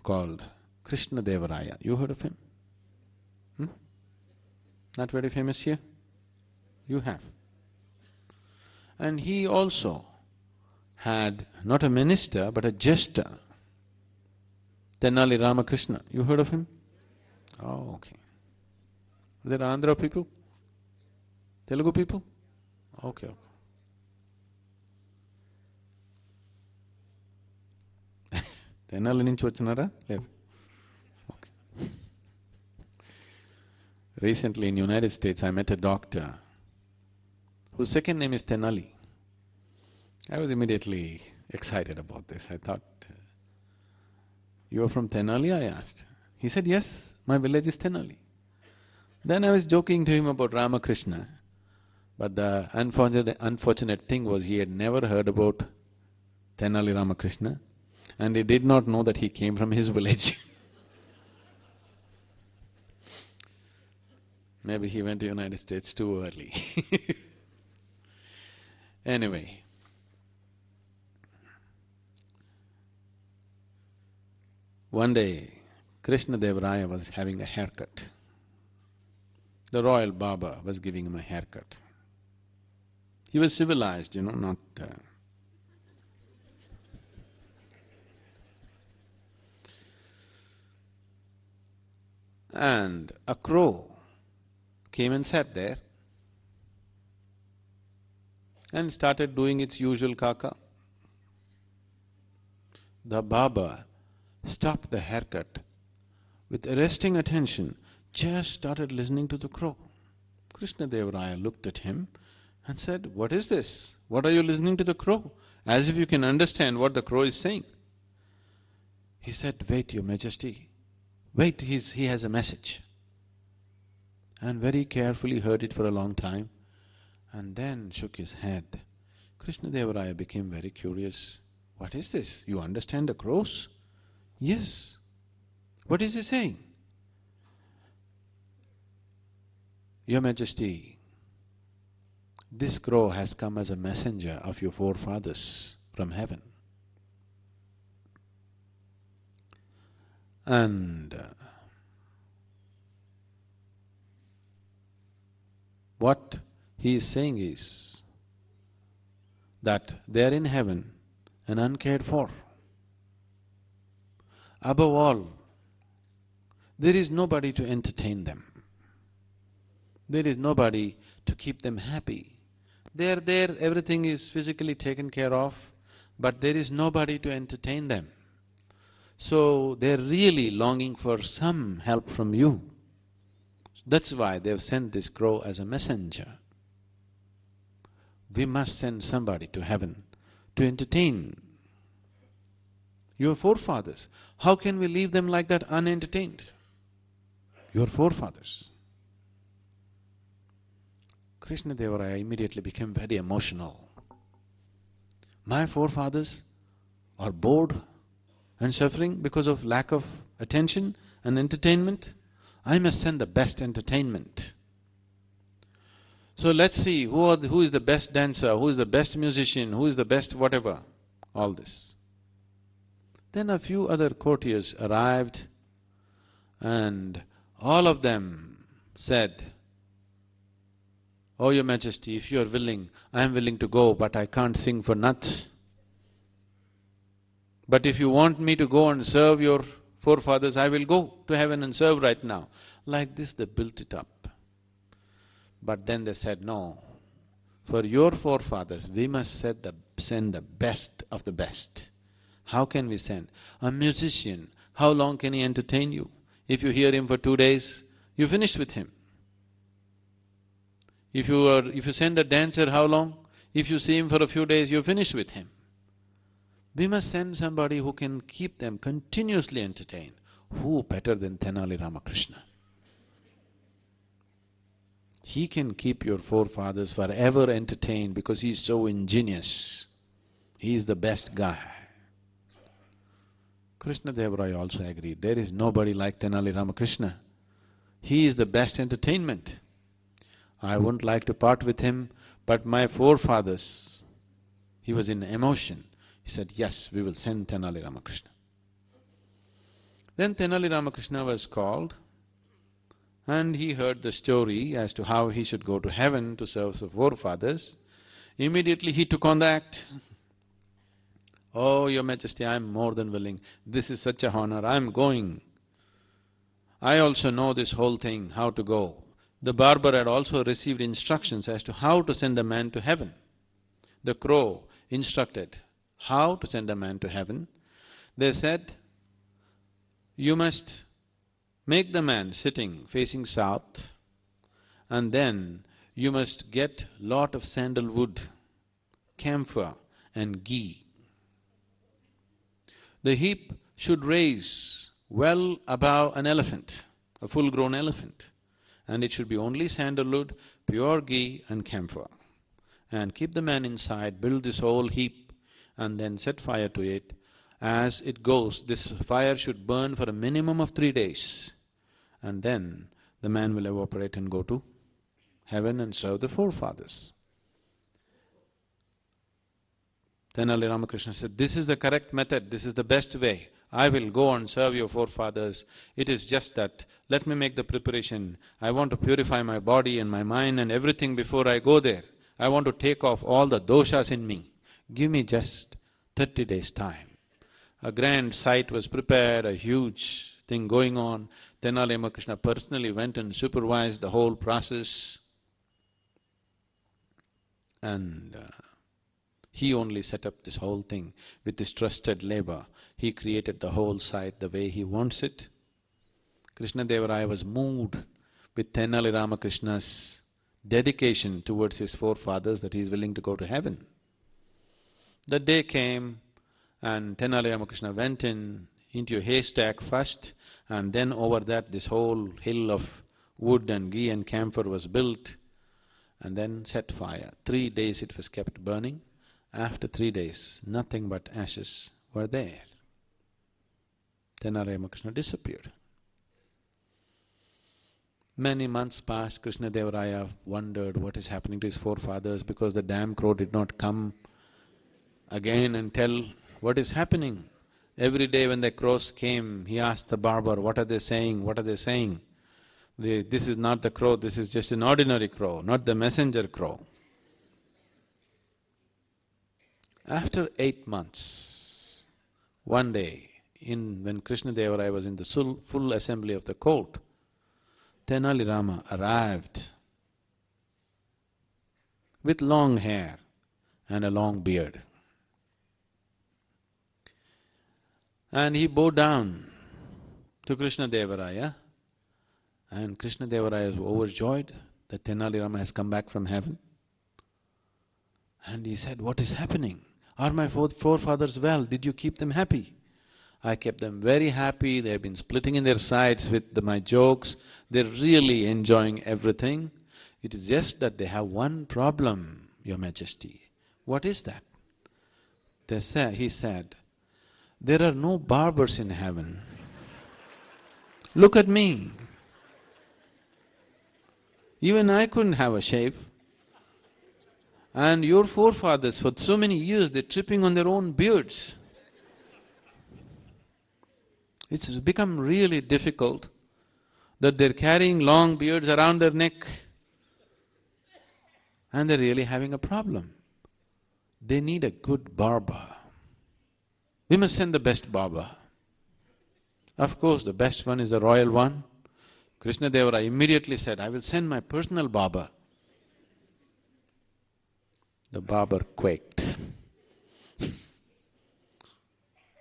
called Krishna Devaraya. You heard of him? Not very famous here? You have. And he also had not a minister but a jester, Tenali Ramakrishna. You heard of him? Oh, okay. Are there Andhra people? Telugu people? Okay. Tenali nunchi vachinara? లేదు. Okay. Recently in United States I met a doctor whose second name is Tenali. I was immediately excited about this. I thought, you are from Tenali? I asked. He said, yes, my village is Tenali. Then I was joking to him about Ramakrishna, but the unfortunate thing was he had never heard about Tenali Ramakrishna, and he did not know that he came from his village. Maybe he went to United States too early. Anyway, one day Krishna Devaraya was having a haircut. The royal barber was giving him a haircut. He was civilized, not… And a crow came and sat there and started doing its usual caca. The barber stopped the haircut with arresting attention, just started listening to the crow. Krishna Devaraya looked at him and said, what is this? What are you listening to the crow? As if you can understand what the crow is saying. He said, wait, Your Majesty, wait, he has a message. And very carefully heard it for a long time and then shook his head. Krishna Devaraya became very curious. What is this? You understand the crows? Yes. What is he saying? Your Majesty, this crow has come as a messenger of your forefathers from heaven. And what he is saying is that they are in heaven and uncared for. Above all, there is nobody to entertain them. There is nobody to keep them happy. They are there, everything is physically taken care of, but there is nobody to entertain them. So they are really longing for some help from you. That's why they have sent this crow as a messenger. We must send somebody to heaven to entertain your forefathers. How can we leave them like that unentertained? Your forefathers. Krishna Devaraya immediately became very emotional. My forefathers are bored and suffering because of lack of attention and entertainment. I must send the best entertainment. So let's see who is the best dancer, who is the best musician, who is the best whatever, all this. Then a few other courtiers arrived and all of them said, Oh, Your Majesty, if you are willing, I am willing to go, but I can't sing for nuts. But if you want me to go and serve your forefathers, I will go to heaven and serve right now. Like this they built it up. But then they said, no, for your forefathers we must send the best of the best. How can we send? A musician, how long can he entertain you? If you hear him for 2 days, you finished with him. If you send a dancer, how long? If you see him for a few days, you're finished with him. We must send somebody who can keep them continuously entertained. Who better than Tenali Ramakrishna? He can keep your forefathers forever entertained because he is so ingenious. He is the best guy. Krishna Devaraya also agreed. There is nobody like Tenali Ramakrishna. He is the best entertainment. I wouldn't like to part with him, but my forefathers, he was in emotion. He said, yes, we will send Tenali Ramakrishna. Then Tenali Ramakrishna was called, and he heard the story as to how he should go to heaven to serve the forefathers. Immediately he took on the act. Oh, Your Majesty, I am more than willing. This is such a honor. I am going. I also know this whole thing, how to go. The barber had also received instructions as to how to send a man to heaven. The crow instructed how to send a man to heaven. They said, you must make the man sitting facing south, and then you must get lot of sandalwood, camphor and ghee. The heap should raise well above an elephant, a full-grown elephant, and it should be only sandalwood, pure ghee and camphor. And keep the man inside, build this whole heap, and then set fire to it. As it goes, this fire should burn for a minimum of 3 days, and then the man will evaporate and go to heaven and serve the forefathers. Tenali Ramakrishna said, this is the correct method, this is the best way. I will go and serve your forefathers. It is just that, let me make the preparation. I want to purify my body and my mind and everything before I go there. I want to take off all the doshas in me. Give me just 30 days' time. A grand site was prepared, a huge thing going on. Tenali Ramakrishna personally went and supervised the whole process. And he only set up this whole thing with his trusted labor. He created the whole site the way he wants it. Krishnadeva Raya was moved with Tenali Ramakrishna's dedication towards his forefathers that he is willing to go to heaven. The day came, and Tenali Ramakrishna went into a haystack first, and then over that this whole hill of wood and ghee and camphor was built, and then set fire. 3 days it was kept burning. After 3 days, nothing but ashes were there. Tenali Ramakrishna disappeared. Many months passed. Krishnadeva Raya wondered what is happening to his forefathers, because the damn crow did not come again and tell what is happening. Every day when the crows came, he asked the barber, what are they saying, what are they saying? This is not the crow, this is just an ordinary crow, not the messenger crow. After 8 months, one day, when Krishnadeva Raya was in the full assembly of the court, Tenali Rama arrived with long hair and a long beard. And he bowed down to Krishnadeva Raya, and Krishnadeva Raya was overjoyed that Tenali Rama has come back from heaven. And he said, what is happening? Are my forefathers well? Did you keep them happy? I kept them very happy. They have been splitting in their sides with my jokes. They're really enjoying everything. It is just that they have one problem, Your Majesty. What is that? He said, there are no barbers in heaven. Look at me. Even I couldn't have a shave. And your forefathers, for so many years, they're tripping on their own beards. It's become really difficult that they're carrying long beards around their neck, and they're really having a problem. They need a good barber. We must send the best barber. Of course, the best one is the royal one. Krishnadeva Raya immediately said, I will send my personal barber. The barber quaked.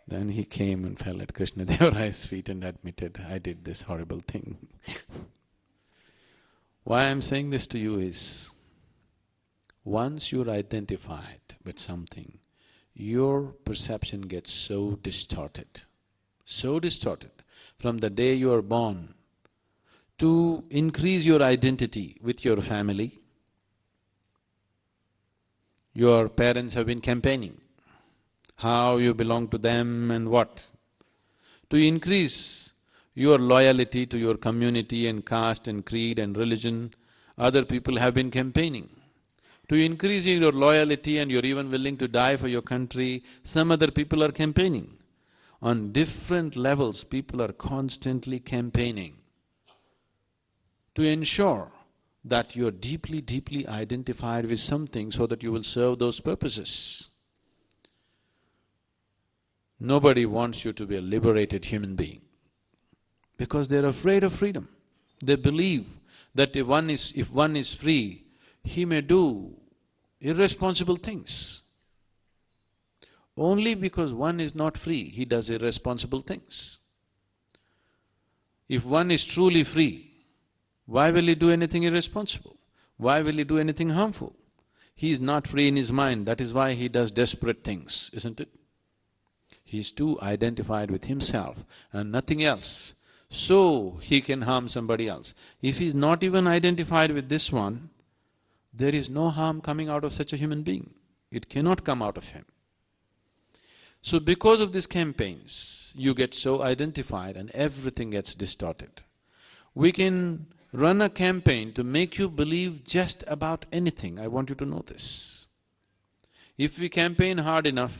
Then he came and fell at Krishnadeva Raya's feet and admitted, I did this horrible thing. Why I am saying this to you is, once you're identified with something, your perception gets so distorted from the day you are born. To increase your identity with your family, your parents have been campaigning, how you belong to them and what. To increase your loyalty to your community and caste and creed and religion, other people have been campaigning. To increase your loyalty and you're even willing to die for your country, some other people are campaigning. On different levels, people are constantly campaigning to ensure that you are deeply, deeply identified with something so that you will serve those purposes. Nobody wants you to be a liberated human being because they're afraid of freedom. They believe that if one is free, he may do irresponsible things. Only because one is not free, he does irresponsible things. If one is truly free, why will he do anything irresponsible? Why will he do anything harmful? He is not free in his mind, that is why he does desperate things, isn't it? He is too identified with himself and nothing else, so he can harm somebody else. If he is not even identified with this one, there is no harm coming out of such a human being. It cannot come out of him. So because of these campaigns, you get so identified and everything gets distorted. We can run a campaign to make you believe just about anything. I want you to know this. If we campaign hard enough,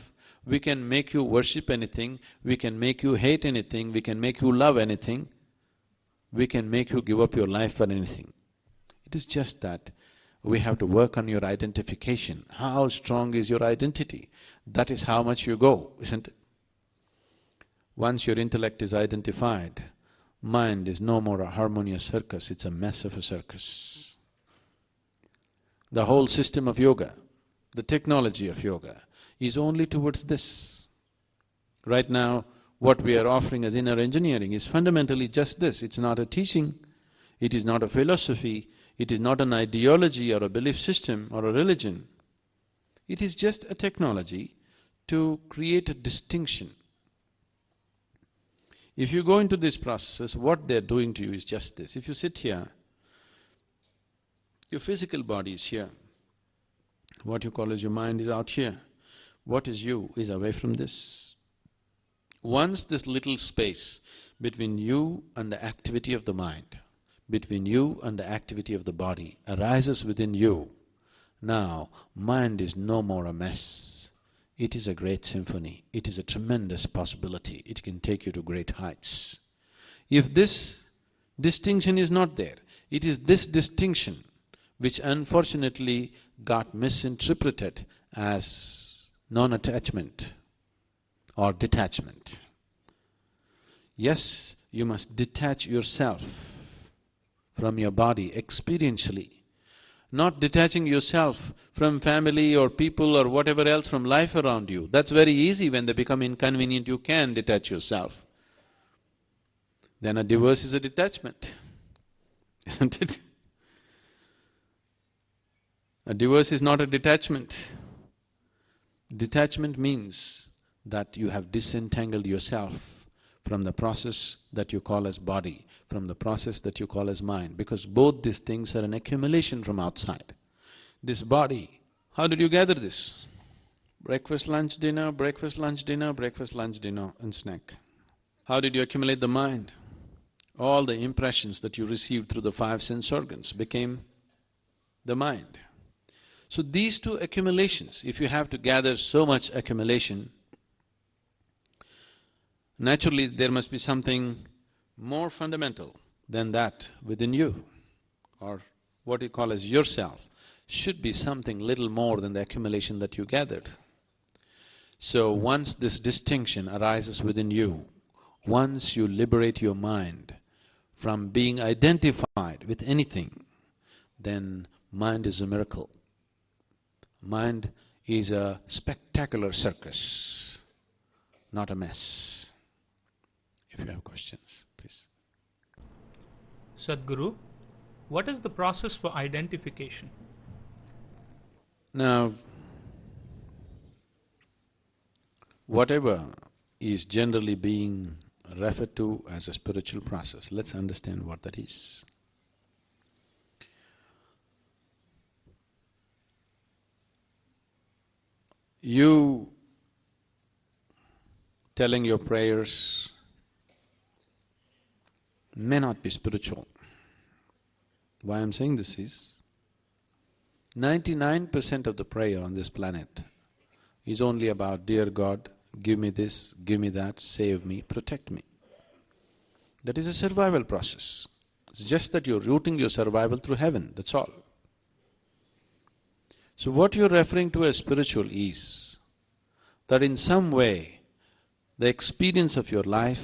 we can make you worship anything, we can make you hate anything, we can make you love anything, we can make you give up your life for anything. It is just that we have to work on your identification. How strong is your identity? That is how much you go, isn't it? Once your intellect is identified, mind is no more a harmonious circus, it's a mess of a circus. The whole system of yoga, the technology of yoga, is only towards this. Right now, what we are offering as inner engineering is fundamentally just this. It's not a teaching, it is not a philosophy, it is not an ideology or a belief system or a religion. It is just a technology to create a distinction. If you go into this process, what they're doing to you is just this. If you sit here, your physical body is here. What you call as your mind is out here. What is you is away from this. Once this little space between you and the activity of the mind, between you and the activity of the body arises within you, now mind is no more a mess. It is a great symphony. It is a tremendous possibility. It can take you to great heights. If this distinction is not there, it is this distinction which unfortunately got misinterpreted as non-attachment or detachment. Yes, you must detach yourself from your body experientially, not detaching yourself from family or people or whatever else, from life around you. That's very easy. When they become inconvenient, you can detach yourself. Then a divorce is a detachment, isn't it? A divorce is not a detachment. Detachment means that you have disentangled yourself from the process that you call as body, from the process that you call as mind, because both these things are an accumulation from outside. This body, how did you gather this? Breakfast, lunch, dinner, breakfast, lunch, dinner, breakfast, lunch, dinner, and snack. How did you accumulate the mind? All the impressions that you received through the 5 sense organs became the mind. So these two accumulations, if you have to gather so much accumulation, naturally there must be something more fundamental than that within you, or what you call as yourself, should be something little more than the accumulation that you gathered. So once this distinction arises within you, once you liberate your mind from being identified with anything, then mind is a miracle. Mind is a spectacular circus, not a mess. If you have questions, please. Sadhguru, what is the process for identification? Now, whatever is generally being referred to as a spiritual process, let's understand what that is. You telling your prayers may not be spiritual. Why I'm saying this is, 99% of the prayer on this planet is only about, dear God, give me this, give me that, save me, protect me. That is a survival process. It's just that you're routing your survival through heaven, that's all. So what you're referring to as spiritual is that in some way the experience of your life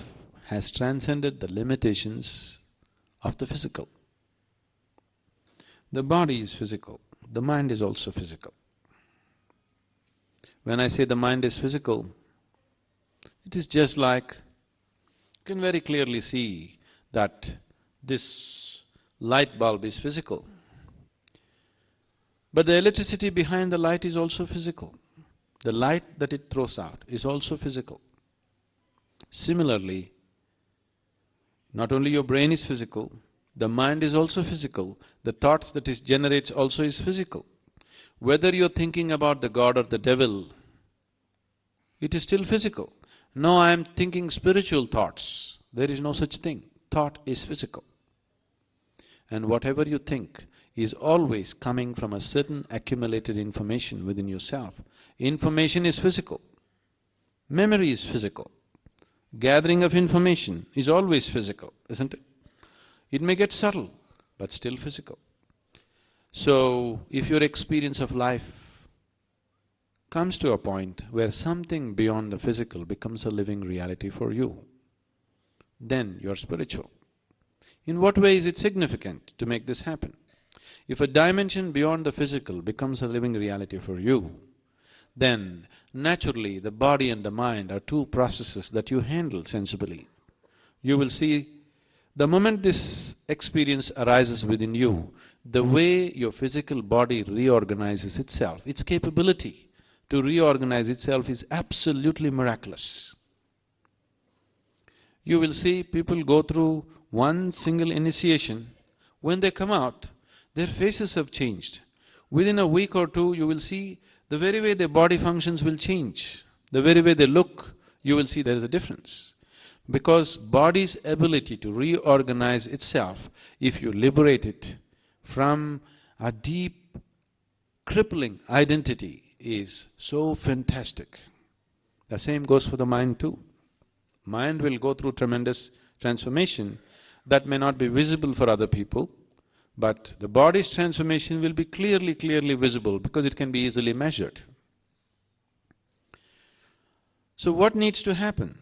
has transcended the limitations of the physical. The body is physical, the mind is also physical. When I say the mind is physical, it is just like, you can very clearly see that this light bulb is physical. But the electricity behind the light is also physical. The light that it throws out is also physical. Similarly, not only your brain is physical, the mind is also physical, the thoughts that it generates also is physical. Whether you're thinking about the God or the devil, it is still physical. No, I am thinking spiritual thoughts. There is no such thing. Thought is physical. And whatever you think is always coming from a certain accumulated information within yourself. Information is physical. Memory is physical. Gathering of information is always physical, isn't it? It may get subtle, but still physical. So, if your experience of life comes to a point where something beyond the physical becomes a living reality for you, then you're spiritual. In what way is it significant to make this happen? If a dimension beyond the physical becomes a living reality for you, then naturally the body and the mind are two processes that you handle sensibly. You will see the moment this experience arises within you, the way your physical body reorganizes itself, its capability to reorganize itself is absolutely miraculous. You will see people go through one single initiation. When they come out, their faces have changed. Within a week or two, you will see the very way their body functions will change. The very way they look, you will see there is a difference. Because body's ability to reorganize itself, if you liberate it from a deep, crippling identity, is so fantastic. The same goes for the mind too. Mind will go through tremendous transformation that may not be visible for other people, but the body's transformation will be clearly visible because it can be easily measured. So what needs to happen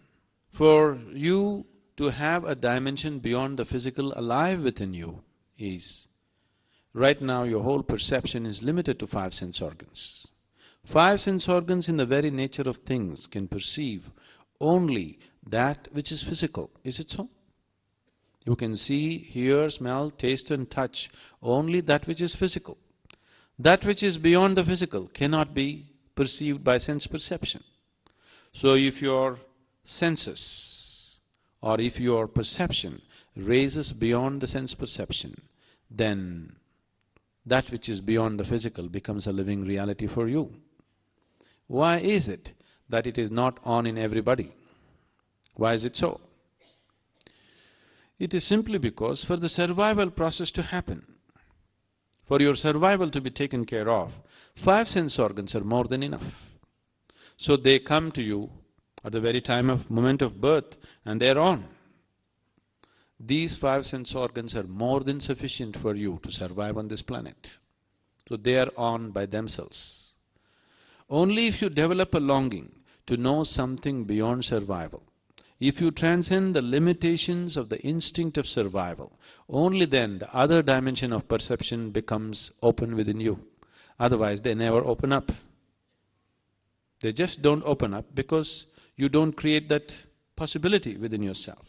for you to have a dimension beyond the physical alive within you is, right now your whole perception is limited to 5 sense organs. 5 sense organs in the very nature of things can perceive only that which is physical. Is it so? You can see, hear, smell, taste and touch only that which is physical. That which is beyond the physical cannot be perceived by sense perception. So if your senses or if your perception raises beyond the sense perception, then that which is beyond the physical becomes a living reality for you. Why is it that it is not on in everybody? Why is it so? It is simply because for the survival process to happen, for your survival to be taken care of, 5 sense organs are more than enough. So they come to you at the very moment of birth and they are on. These 5 sense organs are more than sufficient for you to survive on this planet. So they are on by themselves. Only if you develop a longing to know something beyond survival, if you transcend the limitations of the instinct of survival, only then the other dimension of perception becomes open within you. Otherwise they never open up. They just don't open up because you don't create that possibility within yourself.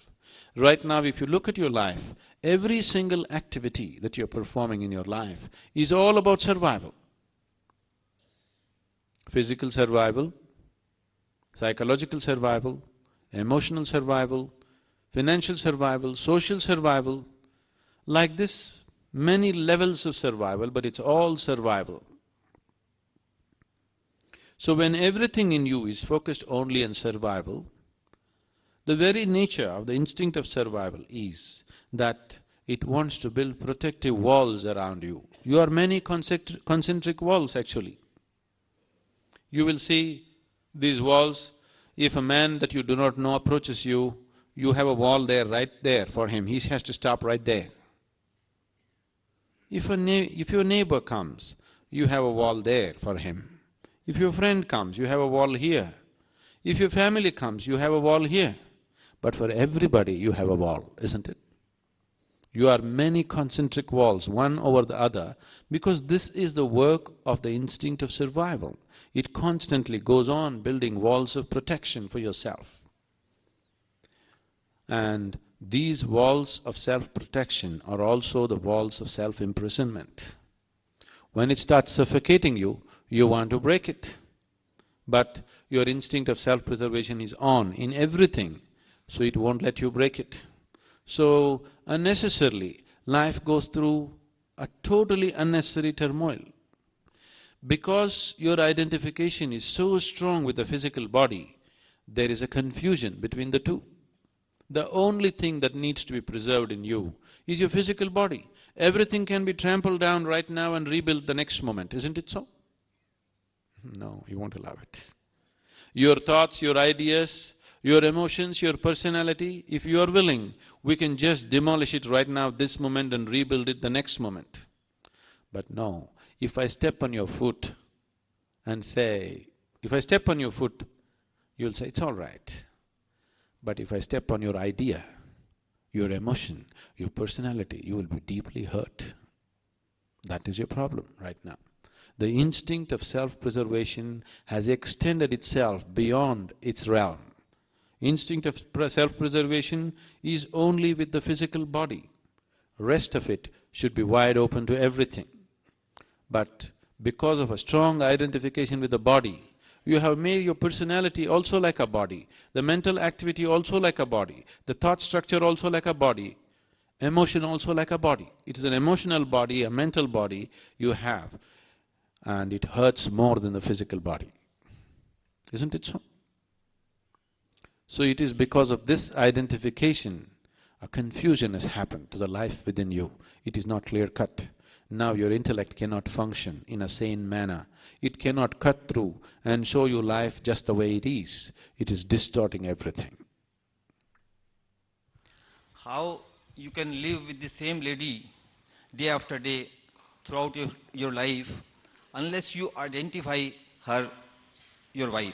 Right now, if you look at your life, every single activity that you're performing in your life is all about survival. Physical survival, psychological survival, emotional survival, financial survival, social survival. Like this, many levels of survival, but it's all survival. So when everything in you is focused only on survival, the very nature of the instinct of survival is that it wants to build protective walls around you. You are many concentric walls actually. You will see these walls, if a man that you do not know approaches you, you have a wall there, right there for him. He has to stop right there. If your neighbor comes, you have a wall there for him. If your friend comes, you have a wall here. If your family comes, you have a wall here. But for everybody, you have a wall, isn't it? You are many concentric walls, one over the other, because this is the work of the instinct of survival. It constantly goes on building walls of protection for yourself. And these walls of self-protection are also the walls of self-imprisonment. When it starts suffocating you, you want to break it. But your instinct of self-preservation is on in everything, so it won't let you break it. So, unnecessarily, life goes through a totally unnecessary turmoil. Because your identification is so strong with the physical body, there is a confusion between the two. The only thing that needs to be preserved in you is your physical body. Everything can be trampled down right now and rebuilt the next moment, isn't it so? No, you won't allow it. Your thoughts, your ideas, your emotions, your personality, if you are willing, we can just demolish it right now, this moment, and rebuild it the next moment. But no, if I step on your foot and say, if I step on your foot, you'll say, it's all right. But if I step on your idea, your emotion, your personality, you will be deeply hurt. That is your problem right now. The instinct of self-preservation has extended itself beyond its realm. Instinct of self-preservation is only with the physical body. Rest of it should be wide open to everything. But because of a strong identification with the body, you have made your personality also like a body, the mental activity also like a body, the thought structure also like a body, emotion also like a body. It is an emotional body, a mental body you have, and it hurts more than the physical body. Isn't it so? So it is because of this identification, a confusion has happened to the life within you. It is not clear-cut. Now your intellect cannot function in a sane manner. It cannot cut through and show you life just the way it is. It is distorting everything. How you can live with the same lady day after day throughout your life unless you identify her your wife?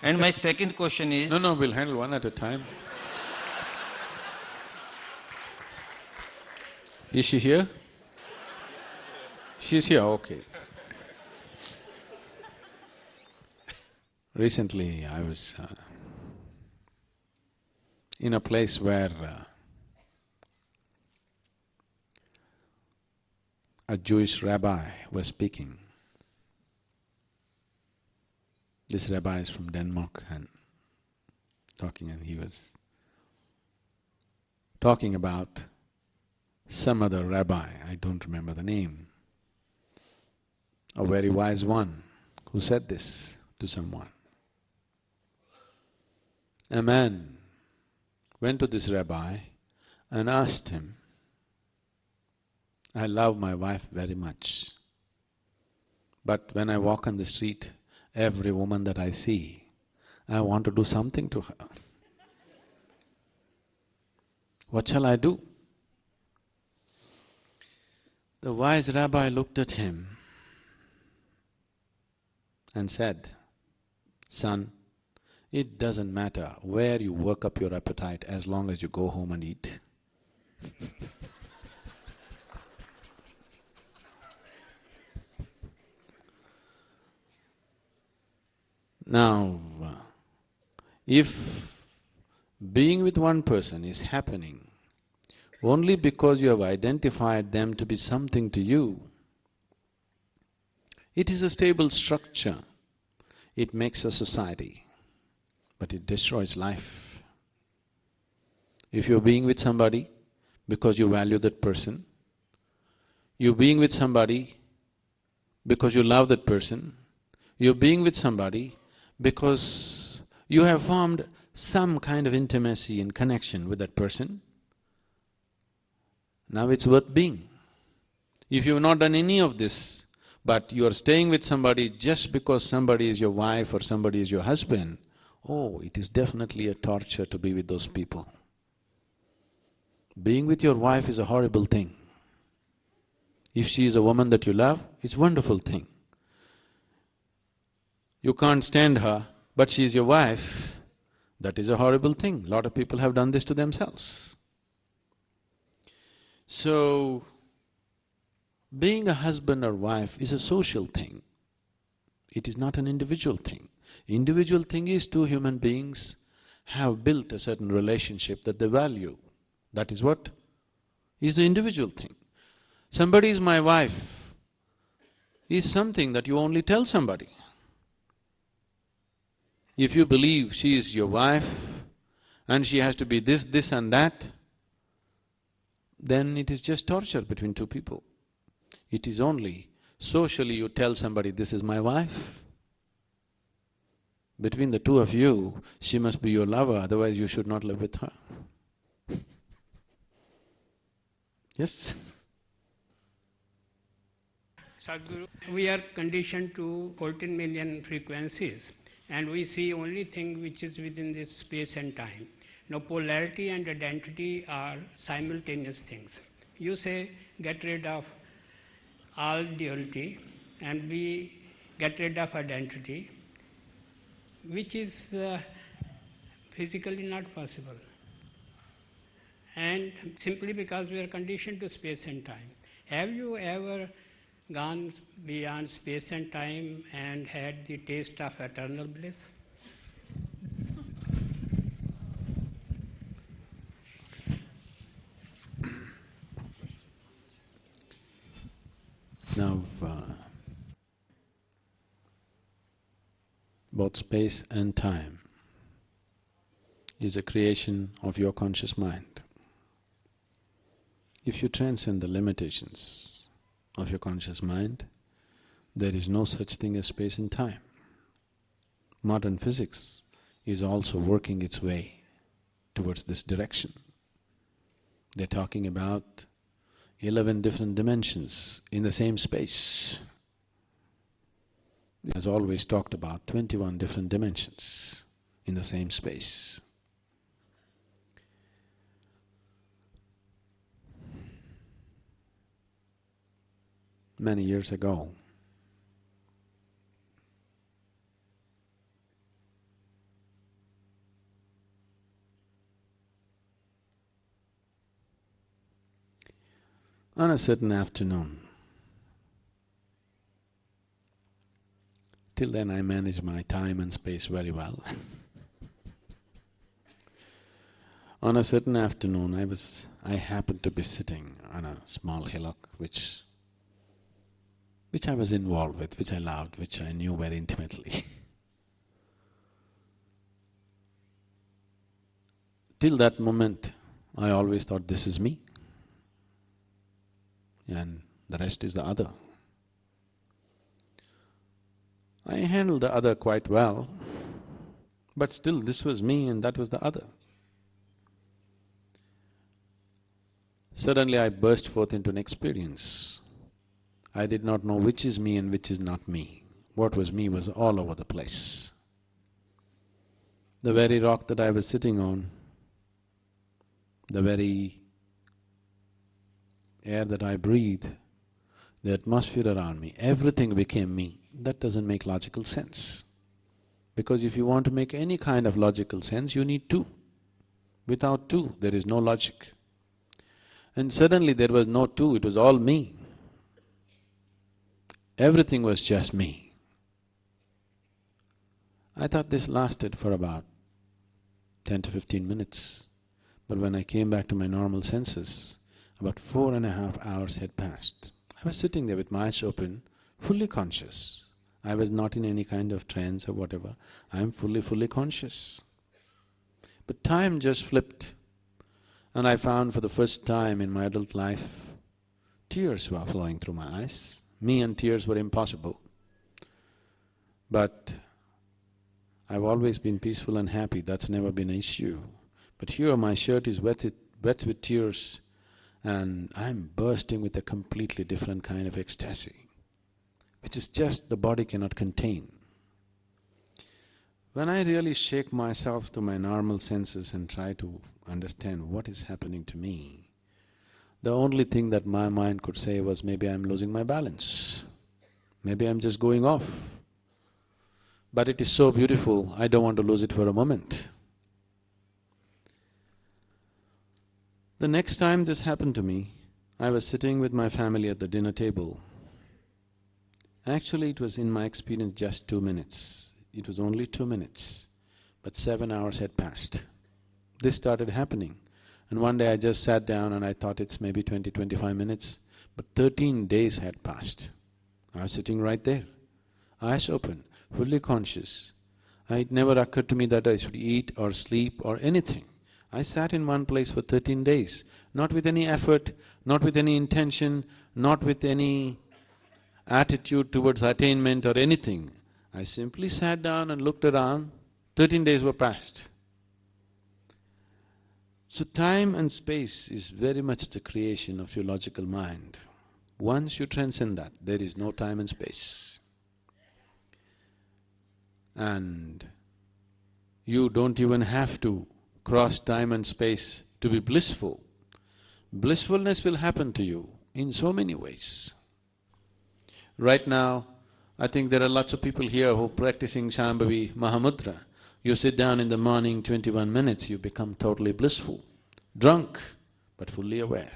And my second question is... No, we'll handle one at a time. Is she here? She's here, okay. Recently I was in a place where a Jewish rabbi was speaking. This rabbi is from Denmark and he was talking about some other rabbi, I don't remember the name, a very wise one who said this to someone. A man went to this rabbi and asked him, I love my wife very much, but when I walk on the street, every woman that I see, I want to do something to her. What shall I do? The wise rabbi looked at him and said, son, it doesn't matter where you work up your appetite as long as you go home and eat. Now, if being with one person is happening only because you have identified them to be something to you, it is a stable structure. It makes a society, but it destroys life. If you're being with somebody because you value that person, you're being with somebody because you love that person, you're being with somebody because you have formed some kind of intimacy and connection with that person, now it's worth being. If you've not done any of this, but you are staying with somebody just because somebody is your wife or somebody is your husband, oh, it is definitely a torture to be with those people. Being with your wife is a horrible thing. If she is a woman that you love, it's a wonderful thing. You can't stand her, but she is your wife, that is a horrible thing. A lot of people have done this to themselves. So, being a husband or wife is a social thing. It is not an individual thing. Individual thing is two human beings have built a certain relationship that they value. That is what is the individual thing. Somebody is my wife is something that you only tell somebody. If you believe she is your wife and she has to be this, this and that, then it is just torture between two people. It is only socially you tell somebody, this is my wife. Between the two of you, she must be your lover, otherwise you should not live with her. Yes? Sadhguru, we are conditioned to 14 million frequencies, and we see only thing which is within this space and time. Now, polarity and identity are simultaneous things. You say, get rid of all duality, and we get rid of identity, which is physically not possible. And simply because we are conditioned to space and time. Have you ever gone beyond space and time and had the taste of eternal bliss? Now, both space and time is a creation of your conscious mind. If you transcend the limitations of your conscious mind, there is no such thing as space and time. Modern physics is also working its way towards this direction. They're talking about 11 different dimensions in the same space. It has always talked about 21 different dimensions in the same space. Many years ago, on a certain afternoon, till then I managed my time and space very well. On a certain afternoon, I happened to be sitting on a small hillock which I was involved with, which I loved, which I knew very intimately. Till that moment, I always thought, this is me, and the rest is the other. I handled the other quite well, but still this was me and that was the other. Suddenly I burst forth into an experience. I did not know which is me and which is not me. What was me was all over the place. The very rock that I was sitting on, the very air that I breathe, the atmosphere around me, everything became me. That doesn't make logical sense. Because if you want to make any kind of logical sense, you need two. Without two, there is no logic. And suddenly there was no two, it was all me. Everything was just me. I thought this lasted for about 10 to 15 minutes. But when I came back to my normal senses, about 4.5 hours had passed. I was sitting there with my eyes open, fully conscious. I was not in any kind of trance or whatever. I am fully conscious. But time just flipped, and I found for the first time in my adult life, tears were flowing through my eyes. Me and tears were impossible. But I've always been peaceful and happy, that's never been an issue. But here my shirt is wet with tears, and I'm bursting with a completely different kind of ecstasy, which is just the body cannot contain. When I really shake myself to my normal senses and try to understand what is happening to me, the only thing that my mind could say was, maybe I'm losing my balance, maybe I'm just going off. But it is so beautiful, I don't want to lose it for a moment. The next time this happened to me, I was sitting with my family at the dinner table. Actually, it was in my experience just 2 minutes. It was only 2 minutes, but 7 hours had passed. This started happening, and one day I just sat down and I thought it's maybe 20-25 minutes, but 13 days had passed. I was sitting right there, eyes open, fully conscious. It never occurred to me that I should eat or sleep or anything. I sat in one place for 13 days, not with any effort, not with any intention, not with any attitude towards attainment or anything. I simply sat down and looked around. 13 days were passed. So time and space is very much the creation of your logical mind. Once you transcend that, there is no time and space. And you don't even have to cross time and space to be blissful. Blissfulness will happen to you in so many ways. Right now, I think there are lots of people here who are practicing Shambhavi Mahamudra. You sit down in the morning, 21 minutes, you become totally blissful. Drunk, but fully aware.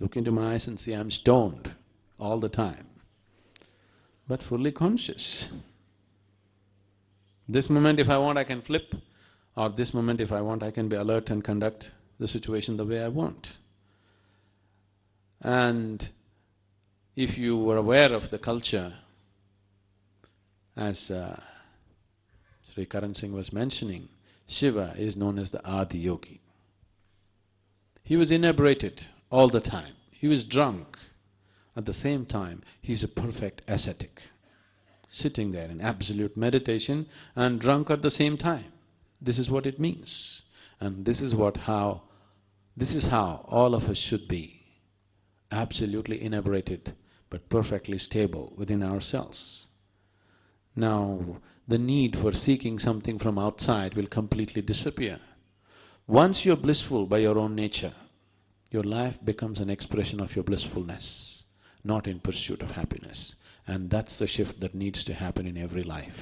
Look into my eyes and see I'm stoned all the time, but fully conscious. This moment if I want I can flip, or this moment if I want I can be alert and conduct the situation the way I want. And if you were aware of the culture, as Sri Karan Singh was mentioning, Shiva is known as the Adi Yogi. He was inebriated all the time. He was drunk. At the same time, he's a perfect ascetic, sitting there in absolute meditation and drunk at the same time. This is what it means. And this is how all of us should be. Absolutely inebriated, but perfectly stable within ourselves. Now, the need for seeking something from outside will completely disappear. Once you're blissful by your own nature, your life becomes an expression of your blissfulness, not in pursuit of happiness. And that's the shift that needs to happen in every life.